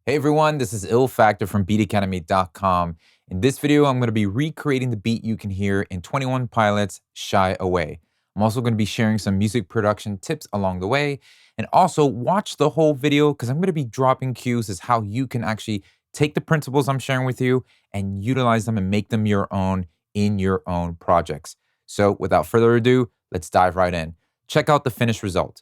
Hey everyone, this is Ill Factor from beatacademy.com. In this video, I'm going to be recreating the beat you can hear in 21 Pilots' Shy Away. I'm also going to be sharing some music production tips along the way. And also watch the whole video because I'm going to be dropping cues as how you can actually take the principles I'm sharing with you and utilize them and make them your own in your own projects. So without further ado, let's dive right in. Check out the finished result.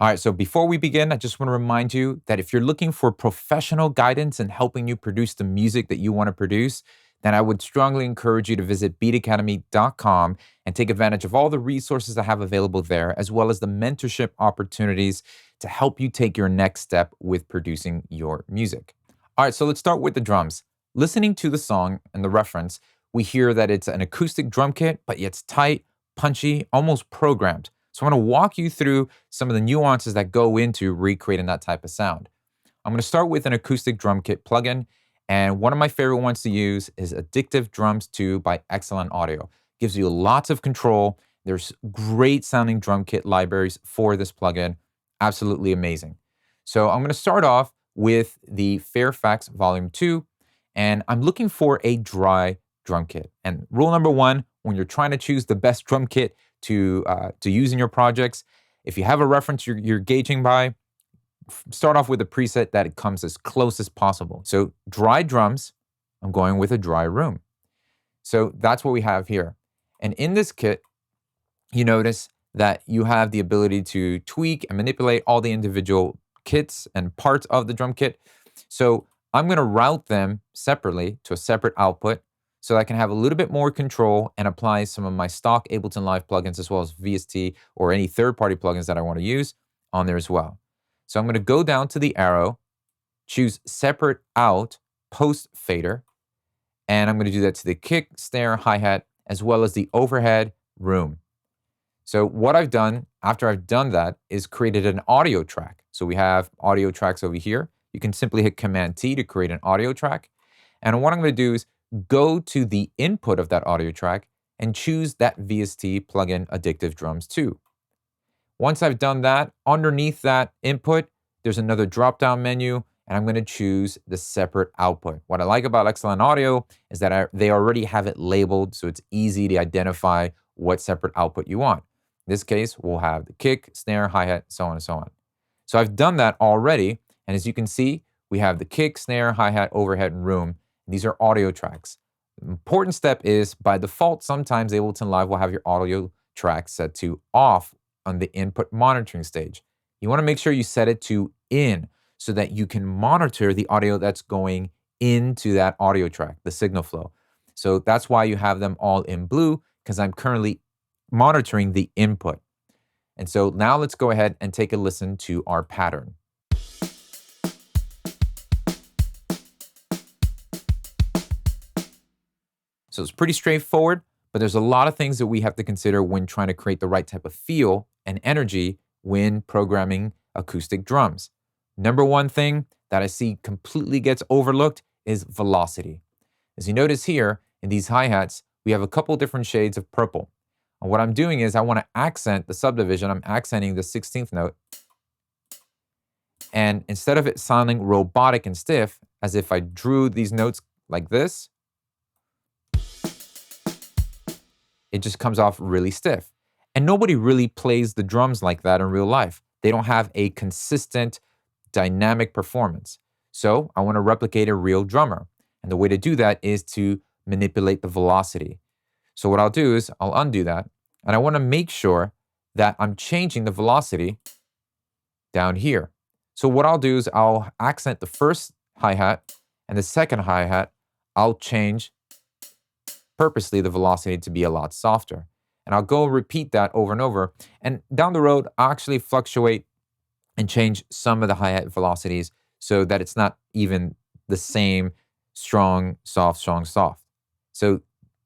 All right, so before we begin, I just want to remind you that if you're looking for professional guidance in helping you produce the music that you want to produce, then I would strongly encourage you to visit beatacademy.com and take advantage of all the resources I have available there, as well as the mentorship opportunities to help you take your next step with producing your music. All right, so let's start with the drums. Listening to the song and the reference, we hear that it's an acoustic drum kit, but it's tight, punchy, almost programmed. So I'm going to walk you through some of the nuances that go into recreating that type of sound. I'm going to start with an acoustic drum kit plugin, and one of my favorite ones to use is Addictive Drums 2 by Excellent Audio. Gives you lots of control. There's great sounding drum kit libraries for this plugin. Absolutely amazing. So I'm going to start off with the Fairfax Volume 2, and I'm looking for a dry drum kit. And rule number one, when you're trying to choose the best drum kit to use in your projects, if you have a reference you're gauging by, start off with a preset that it comes as close as possible. So dry drums, I'm going with a dry room. So that's what we have here. And in this kit, you notice that you have the ability to tweak and manipulate all the individual kits and parts of the drum kit. So I'm going to route them separately to a separate output, so I can have a little bit more control and apply some of my stock Ableton Live plugins as well as VST or any third-party plugins that I want to use on there as well. So I'm going to go down to the arrow, choose Separate Out Post Fader, and I'm going to do that to the kick, snare, hi-hat, as well as the overhead room. So what I've done after I've done that is created an audio track. So we have audio tracks over here. You can simply hit Command-T to create an audio track. And what I'm going to do is go to the input of that audio track and choose that VST plugin Addictive Drums 2. Once I've done that, underneath that input, there's another drop-down menu, and I'm going to choose the separate output. What I like about Excellent Audio is that they already have it labeled, so it's easy to identify what separate output you want. In this case, we'll have the kick, snare, hi-hat, so on and so on. So I've done that already, and as you can see, we have the kick, snare, hi-hat, overhead, and room. These are audio tracks. The important step is, by default, sometimes Ableton Live will have your audio track set to off on the input monitoring stage. You want to make sure you set it to in so that you can monitor the audio that's going into that audio track, the signal flow. So that's why you have them all in blue, because I'm currently monitoring the input. And so now let's go ahead and take a listen to our pattern. So it's pretty straightforward, but there's a lot of things that we have to consider when trying to create the right type of feel and energy when programming acoustic drums. Number one thing that I see completely gets overlooked is velocity. As you notice here, in these hi-hats, we have a couple different shades of purple. And what I'm doing is I want to accent the subdivision. I'm accenting the 16th note. And instead of it sounding robotic and stiff, as if I drew these notes like this, it just comes off really stiff. And nobody really plays the drums like that in real life. They don't have a consistent, dynamic performance. So I want to replicate a real drummer. And the way to do that is to manipulate the velocity. So what I'll do is I'll undo that. And I want to make sure that I'm changing the velocity down here. So what I'll do is I'll accent the first hi-hat, and the second hi-hat, I'll change purposely the velocity to be a lot softer. And I'll go repeat that over and over. And down the road, I'll actually fluctuate and change some of the hi-hat velocities so that it's not even the same strong, soft, strong, soft. So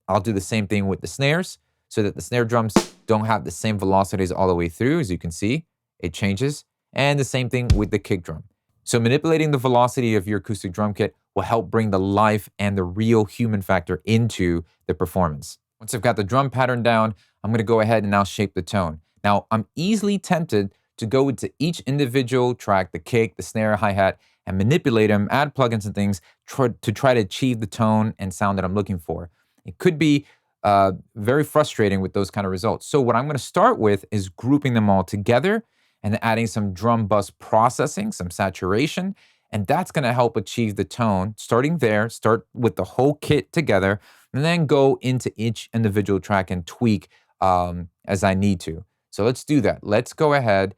I'll do the same thing with the snares so that the snare drums don't have the same velocities all the way through. As you can see, it changes. And the same thing with the kick drum. So manipulating the velocity of your acoustic drum kit will help bring the life and the real human factor into the performance. Once I've got the drum pattern down, I'm going to go ahead and now shape the tone. Now, I'm easily tempted to go into each individual track, the kick, the snare, hi-hat, and manipulate them, add plugins and things to try to achieve the tone and sound that I'm looking for. It could be very frustrating with those kind of results. So what I'm going to start with is grouping them all together and adding some drum bus processing, some saturation, and that's going to help achieve the tone. Starting there, start with the whole kit together, and then go into each individual track and tweak as I need to. So let's do that. Let's go ahead,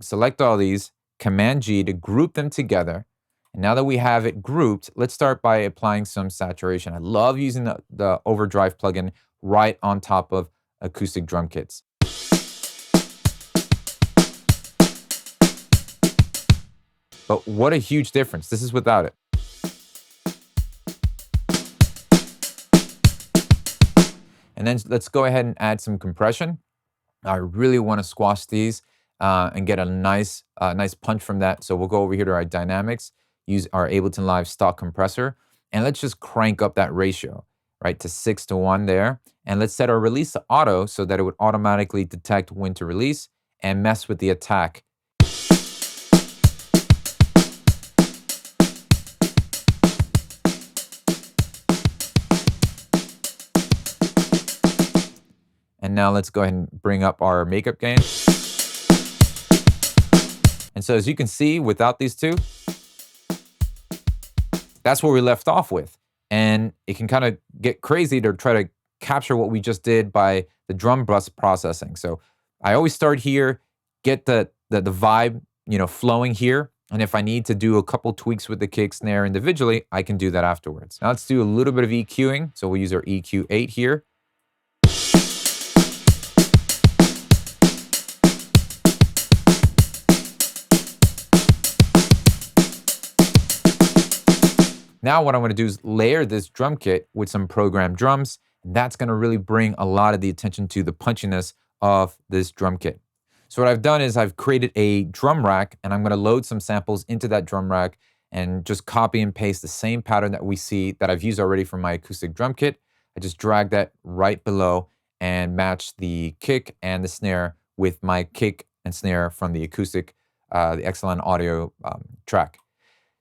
select all these, Command G to group them together. And now that we have it grouped, let's start by applying some saturation. I love using the overdrive plugin right on top of acoustic drum kits. But what a huge difference. This is without it. And then let's go ahead and add some compression. I really want to squash these and get a nice punch from that. So we'll go over here to our dynamics, use our Ableton Live stock compressor, and let's just crank up that ratio, right, to 6:1 there. And let's set our release to auto so that it would automatically detect when to release and mess with the attack. And now let's go ahead and bring up our makeup gain. And so as you can see, without these two, that's where we left off with. And it can kind of get crazy to try to capture what we just did by the drum bus processing. So I always start here, get the vibe, flowing here. And if I need to do a couple tweaks with the kick snare individually, I can do that afterwards. Now let's do a little bit of EQing. So we'll use our EQ8 here. Now what I'm going to do is layer this drum kit with some programmed drums. And that's going to really bring a lot of the attention to the punchiness of this drum kit. So what I've done is I've created a drum rack, and I'm going to load some samples into that drum rack and just copy and paste the same pattern that we see that I've used already for my acoustic drum kit. I just drag that right below and match the kick and the snare with my kick and snare from the acoustic, the XLN audio track.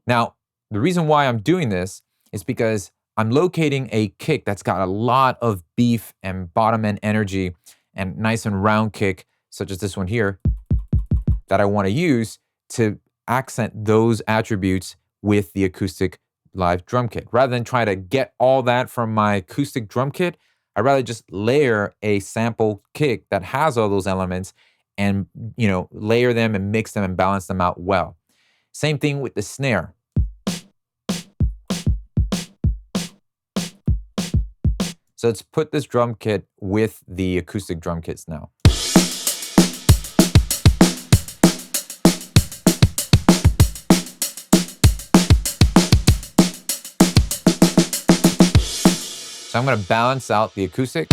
Now, the reason why I'm doing this is because I'm locating a kick that's got a lot of beef and bottom end energy and nice and round kick, such as this one here, that I want to use to accent those attributes with the acoustic live drum kit. Rather than try to get all that from my acoustic drum kit, I'd rather just layer a sample kick that has all those elements and, layer them and mix them and balance them out well. Same thing with the snare. So let's put this drum kit with the acoustic drum kits now. So I'm going to balance out the acoustic.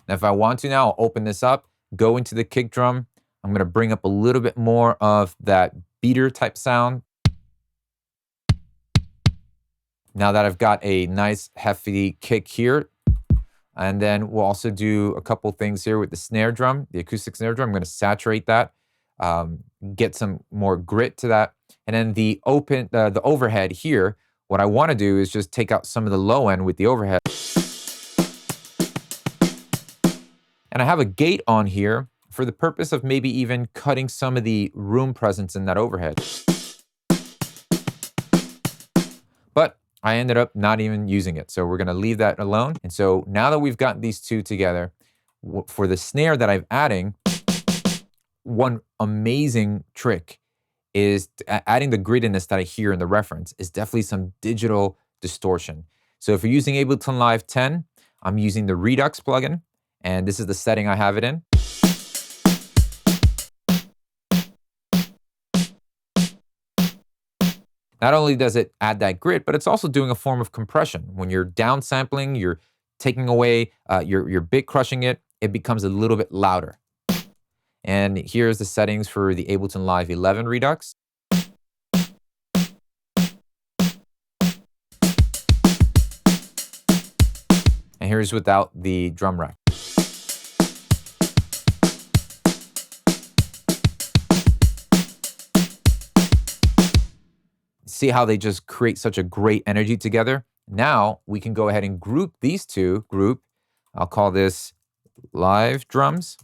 Now if I want to now, I'll open this up, go into the kick drum. I'm going to bring up a little bit more of that beater type sound. Now that I've got a nice hefty kick here, and then we'll also do a couple things here with the snare drum, the acoustic snare drum. I'm going to saturate that, get some more grit to that. And then the overhead here, what I want to do is just take out some of the low end with the overhead. And I have a gate on here for the purpose of maybe even cutting some of the room presence in that overhead. But I ended up not even using it. So we're going to leave that alone. And so now that we've gotten these two together, for the snare that I'm adding, one amazing trick is adding the grittiness that I hear in the reference is definitely some digital distortion. So if you're using Ableton Live 10, I'm using the Redux plugin, and this is the setting I have it in. Not only does it add that grit, but it's also doing a form of compression. When you're downsampling, you're taking away, you're bit crushing it, it becomes a little bit louder. And here's the settings for the Ableton Live 11 Redux. And here's without the drum rack. See how they just create such a great energy together? Now we can go ahead and group these two. I'll call this live drums,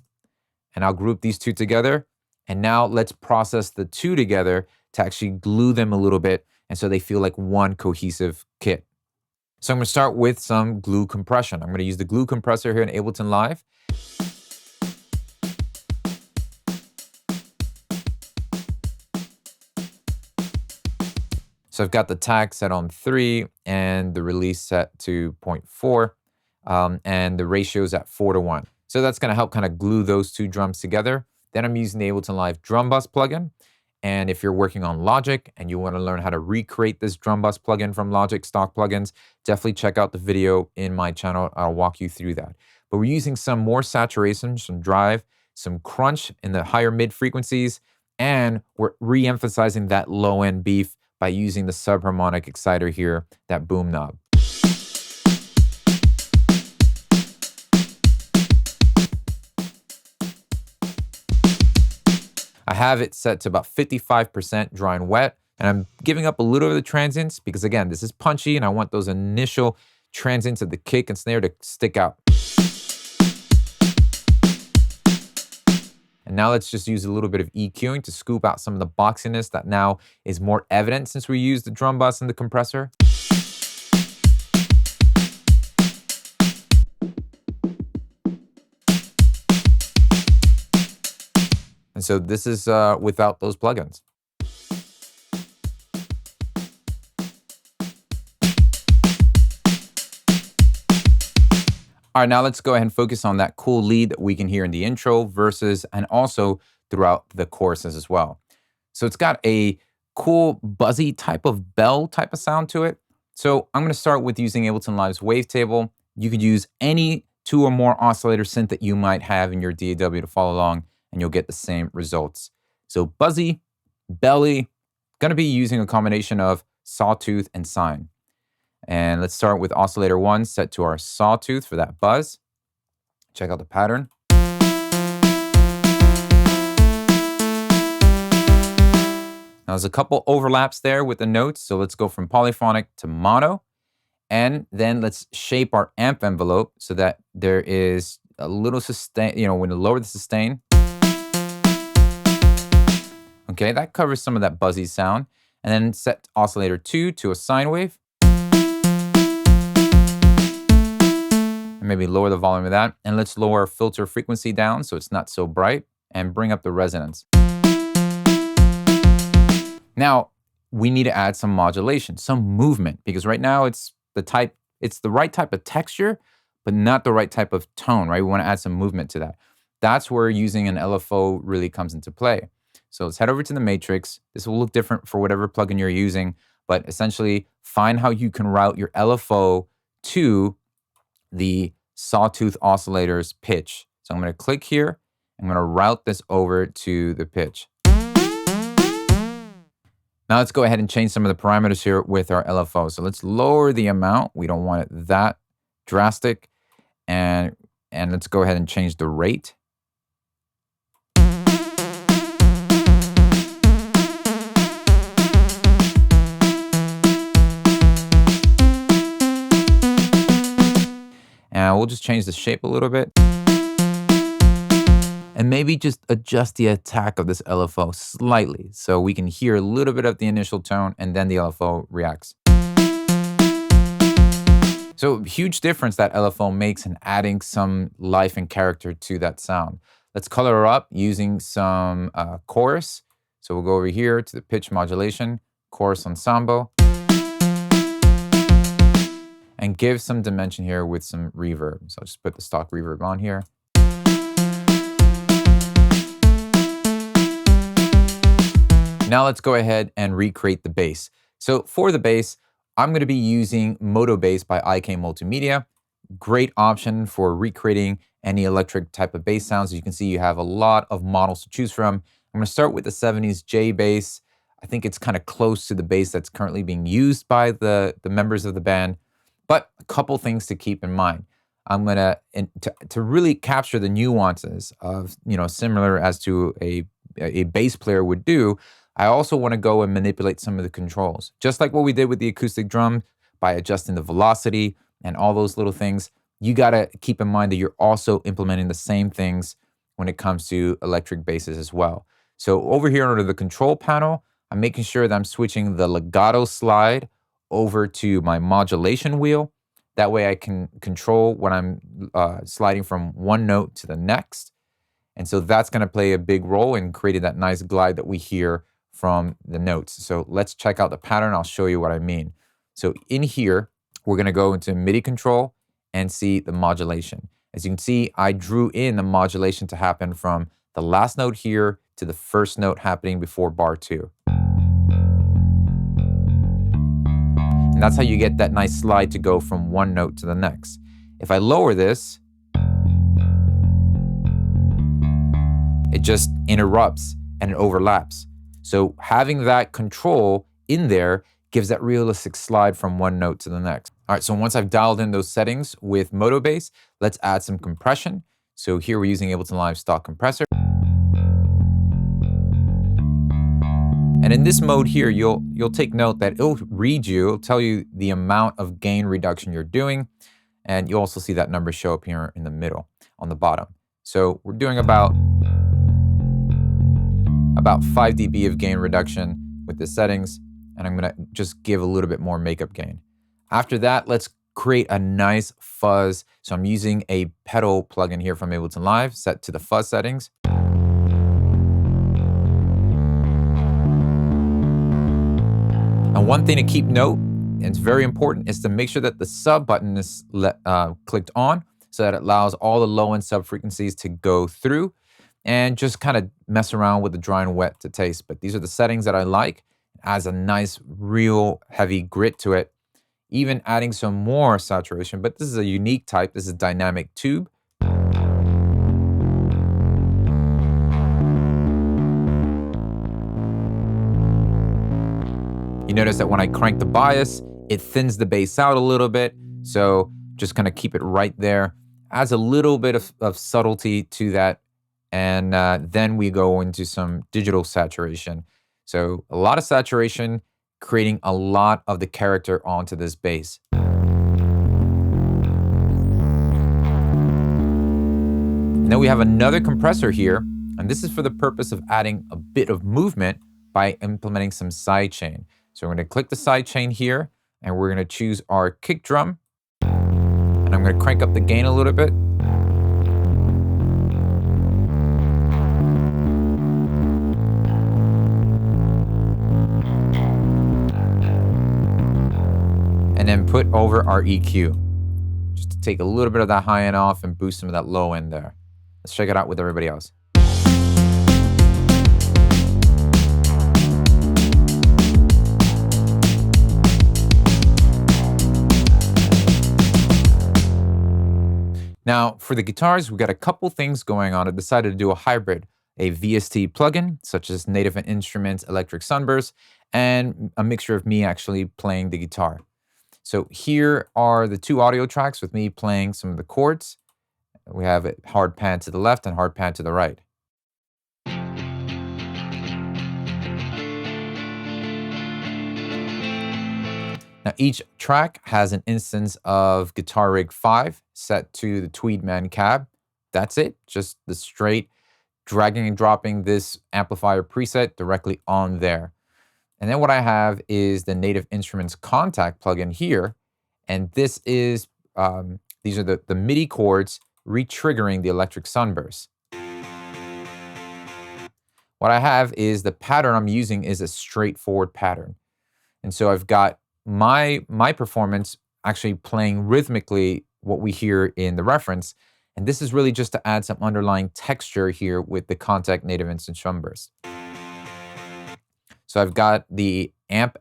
and I'll group these two together. And now let's process the two together to actually glue them a little bit, and so they feel like one cohesive kit. So I'm gonna start with some glue compression. I'm gonna use the glue compressor here in Ableton Live. So I've got the tag set on 3 and the release set to 0.4, and the ratio is at 4:1. So that's gonna help kind of glue those two drums together. Then I'm using the Ableton Live Drum Bus plugin. And if you're working on Logic and you wanna learn how to recreate this Drum Bus plugin from Logic stock plugins, definitely check out the video in my channel. I'll walk you through that. But we're using some more saturation, some drive, some crunch in the higher mid frequencies, and we're re-emphasizing that low end beef by using the Sub-Harmonic Exciter here, that boom knob. I have it set to about 55% dry and wet, and I'm giving up a little of the transients because again, this is punchy and I want those initial transients of the kick and snare to stick out. And now let's just use a little bit of EQing to scoop out some of the boxiness that now is more evident since we used the drum bus and the compressor. And so this is without those plugins. All right, now let's go ahead and focus on that cool lead that we can hear in the intro, verses, and also throughout the choruses as well. So it's got a cool buzzy type of bell type of sound to it. So I'm gonna start with using Ableton Live's wavetable. You could use any 2 or more oscillator synth that you might have in your DAW to follow along, and you'll get the same results. So buzzy, belly, gonna be using a combination of sawtooth and sine. And let's start with oscillator 1 set to our sawtooth for that buzz. Check out the pattern. Now there's a couple overlaps there with the notes, so let's go from polyphonic to mono. And then let's shape our amp envelope so that there is a little sustain, when you lower the sustain. Okay, that covers some of that buzzy sound. And then set oscillator 2 to a sine wave. And maybe lower the volume of that. And let's lower our filter frequency down so it's not so bright, and bring up the resonance. Now, we need to add some modulation, some movement, because right now it's the right type of texture, but not the right type of tone, right? We want to add some movement to that. That's where using an LFO really comes into play. So let's head over to the matrix. This will look different for whatever plugin you're using, but essentially find how you can route your LFO to the sawtooth oscillator's pitch. So I'm going to click here. I'm going to route this over to the pitch. Now let's go ahead and change some of the parameters here with our LFO. So let's lower the amount. We don't want it that drastic. And let's go ahead and change the rate. And we'll just change the shape a little bit. And maybe just adjust the attack of this LFO slightly so we can hear a little bit of the initial tone and then the LFO reacts. So huge difference that LFO makes in adding some life and character to that sound. Let's color her up using some chorus. So we'll go over here to the pitch modulation, chorus ensemble. And give some dimension here with some reverb. So I'll just put the stock reverb on here. Now let's go ahead and recreate the bass. So for the bass, I'm going to be using Moto Bass by IK Multimedia. Great option for recreating any electric type of bass sounds. As you can see, you have a lot of models to choose from. I'm going to start with the 70s J bass. I think it's kind of close to the bass that's currently being used by the members of the band. But a couple things to keep in mind. I'm going to really capture the nuances of, similar as to a bass player would do. I also want to go and manipulate some of the controls. Just like what we did with the acoustic drum by adjusting the velocity and all those little things, you got to keep in mind that you're also implementing the same things when it comes to electric basses as well. So over here under the control panel, I'm making sure that I'm switching the legato slide over to my modulation wheel. That way I can control when I'm sliding from one note to the next. And so that's going to play a big role in creating that nice glide that we hear from the notes. So let's check out the pattern. I'll show you what I mean. So in here, we're going to go into MIDI control and see the modulation. As you can see, I drew in the modulation to happen from the last note here to the first note happening before bar 2. And that's how you get that nice slide to go from one note to the next. If I lower this, it just interrupts and it overlaps. So having that control in there gives that realistic slide from one note to the next. All right, so once I've dialed in those settings with Moto Bass, let's add some compression. So here we're using Ableton Live stock compressor. And in this mode here, you'll take note that it'll tell you the amount of gain reduction you're doing. And you'll also see that number show up here in the middle on the bottom. So we're doing about 5 dB of gain reduction with the settings. And I'm gonna just give a little bit more makeup gain. After that, let's create a nice fuzz. So I'm using a pedal plugin here from Ableton Live set to the fuzz settings. And one thing to keep note, and it's very important, is to make sure that the sub button is clicked on so that it allows all the low end sub frequencies to go through, and just kind of mess around with the dry and wet to taste. But these are the settings that I like. It adds a nice, real heavy grit to it. Even adding some more saturation, but this is a unique type. This is dynamic tube. You notice that when I crank the bias, it thins the bass out a little bit. So just kind of keep it right there. Adds a little bit of subtlety to that. And then we go into some digital saturation. So a lot of saturation, creating a lot of the character onto this bass. And then we have another compressor here. And this is for the purpose of adding a bit of movement by implementing some sidechain. So we're going to click the sidechain here, and we're going to choose our kick drum. And I'm going to crank up the gain a little bit. And then put over our EQ, just to take a little bit of that high end off and boost some of that low end there. Let's check it out with everybody else. Now, for the guitars, we got a couple things going on. I decided to do a hybrid, a VST plugin, such as Native Instruments, Electric Sunburst, and a mixture of me actually playing the guitar. So here are the two audio tracks with me playing some of the chords. We have a hard pan to the left and hard pan to the right. Now each track has an instance of Guitar Rig 5 set to the Tweedman cab. That's it, just the straight dragging and dropping this amplifier preset directly on there. And then what I have is the Native Instruments Contact plugin here. And this is, these are the MIDI chords re-triggering the electric sunburst. What I have is the pattern I'm using is a straightforward pattern. And so I've got my performance actually playing rhythmically what we hear in the reference. And this is really just to add some underlying texture here with the Contact Native Instant Sunburst. So I've got the amp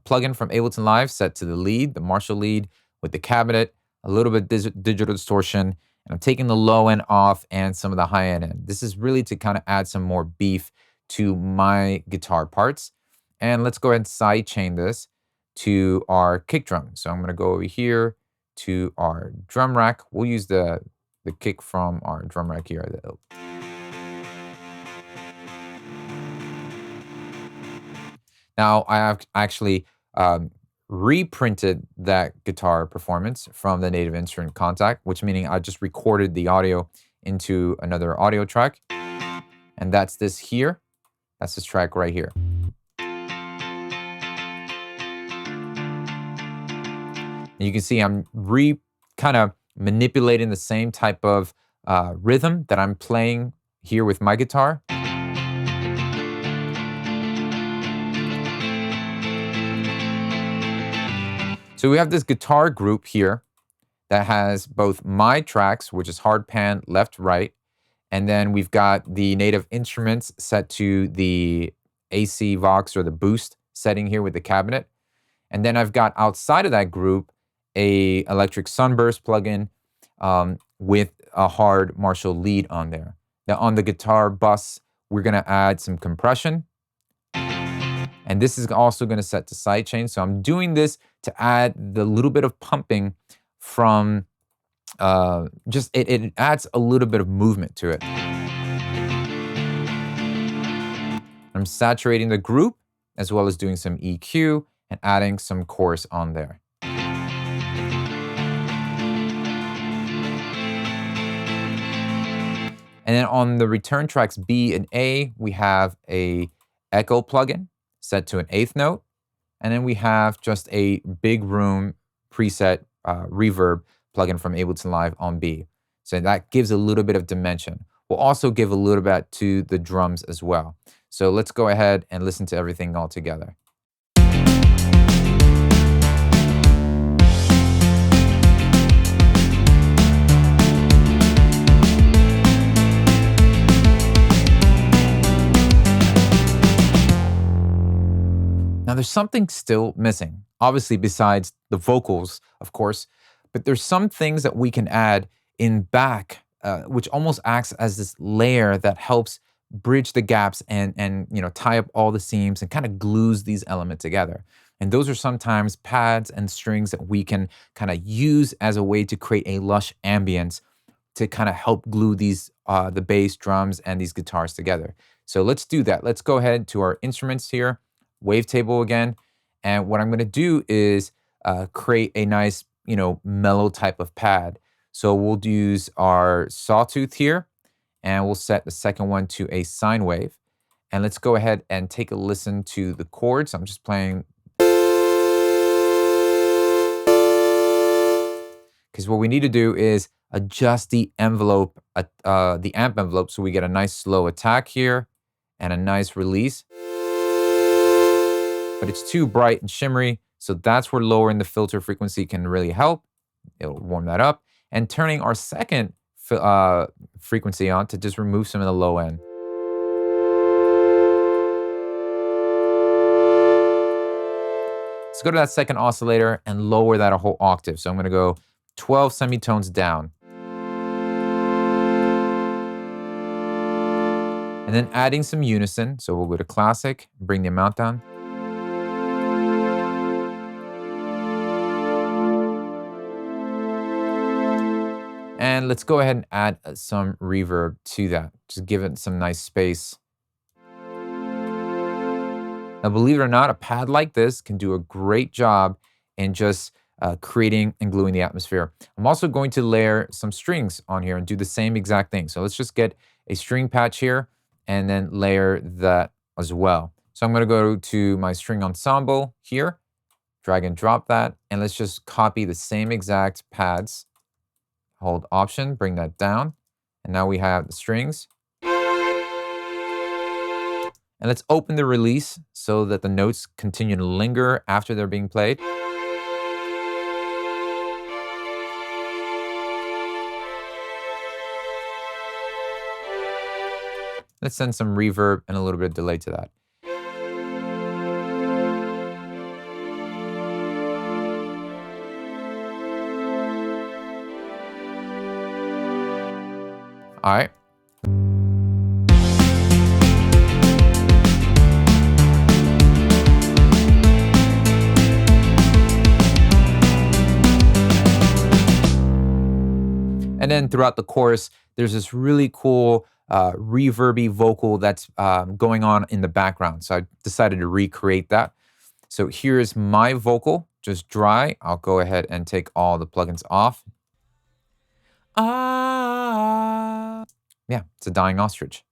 plugin from Ableton Live set to the lead, the Marshall lead with the cabinet, a little bit digital distortion, and I'm taking the low end off and some of the high end in. This is really to kind of add some more beef to my guitar parts. And let's go ahead and sidechain this to our kick drum. So I'm going to go over here to our drum rack. We'll use the kick from our drum rack here. Now I have actually reprinted that guitar performance from the native instrument contact, which meaning I just recorded the audio into another audio track. And that's this here. That's this track right here. And you can see I'm kind of manipulating the same type of rhythm that I'm playing here with my guitar. So we have this guitar group here that has both my tracks, which is hard pan, left, right, and then we've got the native instruments set to the AC Vox or the boost setting here with the cabinet. And then I've got outside of that group a electric sunburst plugin with a hard Marshall lead on there. Now on the guitar bus, we're gonna add some compression. And this is also gonna set to sidechain. So I'm doing this to add the little bit of pumping from, it adds a little bit of movement to it. I'm saturating the group as well as doing some EQ and adding some chorus on there. And then on the return tracks B and A, we have a echo plugin set to an 8th note. And then we have just a big room preset reverb plugin from Ableton Live on B. So that gives a little bit of dimension. We'll also give a little bit to the drums as well. So let's go ahead and listen to everything all together. Now there's something still missing, obviously besides the vocals, of course, but there's some things that we can add in back, which almost acts as this layer that helps bridge the gaps and tie up all the seams and kind of glues these elements together. And those are sometimes pads and strings that we can kind of use as a way to create a lush ambience to kind of help glue these, the bass, drums, and these guitars together. So let's do that. Let's go ahead to our instruments here. Wavetable again, and what I'm going to do is create a nice, mellow type of pad. So we'll use our sawtooth here, and we'll set the second one to a sine wave. And let's go ahead and take a listen to the chords. I'm just playing, because what we need to do is adjust the envelope, the amp envelope, so we get a nice slow attack here and a nice release. But it's too bright and shimmery, so that's where lowering the filter frequency can really help. It'll warm that up. And turning our second frequency on to just remove some of the low end. Let's go to that second oscillator and lower that a whole octave. So I'm gonna go 12 semitones down. And then adding some unison. So we'll go to classic, bring the amount down. And let's go ahead and add some reverb to that. Just give it some nice space. Now, believe it or not, a pad like this can do a great job in just creating and gluing the atmosphere. I'm also going to layer some strings on here and do the same exact thing. So let's just get a string patch here and then layer that as well. So I'm going to go to my string ensemble here, drag and drop that, and let's just copy the same exact pads. Hold Option, bring that down, and now we have the strings. And let's open the release so that the notes continue to linger after they're being played. Let's send some reverb and a little bit of delay to that. All right. And then throughout the chorus, there's this really cool reverby vocal that's going on in the background. So I decided to recreate that. So here's my vocal, just dry. I'll go ahead and take all the plugins off. Yeah, it's a dying ostrich.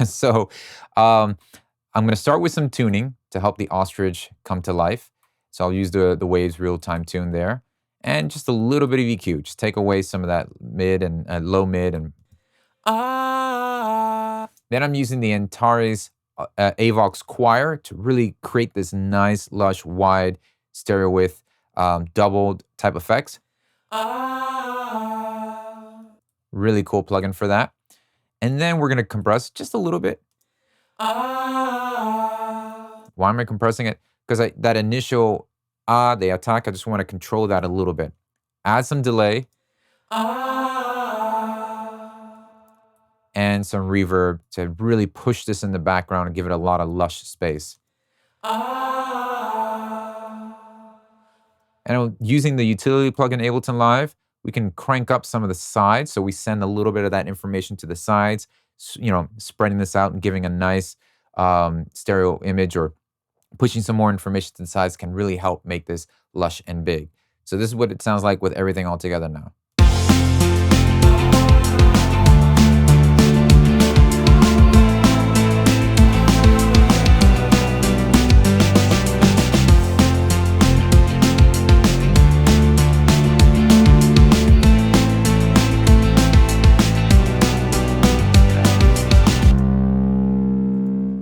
So I'm going to start with some tuning to help the ostrich come to life. So I'll use the Waves real-time tune there. And just a little bit of EQ. Just take away some of that mid and low mid. And then I'm using the Antares Avox Choir to really create this nice, lush, wide stereo width, doubled type effects. Really cool plugin for that. And then we're going to compress just a little bit. Why am I compressing it? Because that initial the attack, I just want to control that a little bit. Add some delay. And some reverb to really push this in the background and give it a lot of lush space. And using the utility plugin Ableton Live, we can crank up some of the sides. So we send a little bit of that information to the sides, you know, spreading this out and giving a nice stereo image, or pushing some more information to the sides can really help make this lush and big. So this is what it sounds like with everything all together now.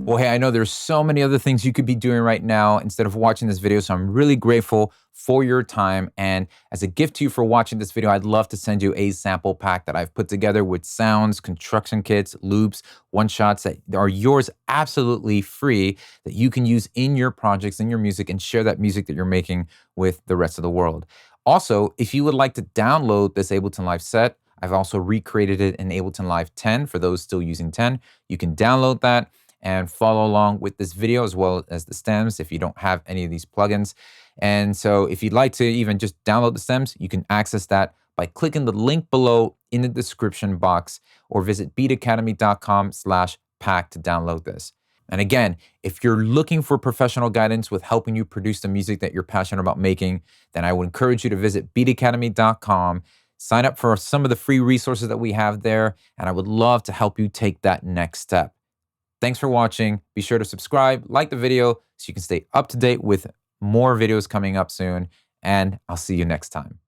Well, hey, I know there's so many other things you could be doing right now instead of watching this video, so I'm really grateful for your time. And as a gift to you for watching this video, I'd love to send you a sample pack that I've put together with sounds, construction kits, loops, one-shots that are yours absolutely free, that you can use in your projects, in your music, and share that music that you're making with the rest of the world. Also, if you would like to download this Ableton Live set, I've also recreated it in Ableton Live 10 for those still using 10. You can download that and follow along with this video as well as the stems if you don't have any of these plugins. And so if you'd like to even just download the stems, you can access that by clicking the link below in the description box, or visit beatacademy.com/pack to download this. And again, if you're looking for professional guidance with helping you produce the music that you're passionate about making, then I would encourage you to visit beatacademy.com, sign up for some of the free resources that we have there, and I would love to help you take that next step. Thanks for watching. Be sure to subscribe, like the video, so you can stay up to date with more videos coming up soon, and I'll see you next time.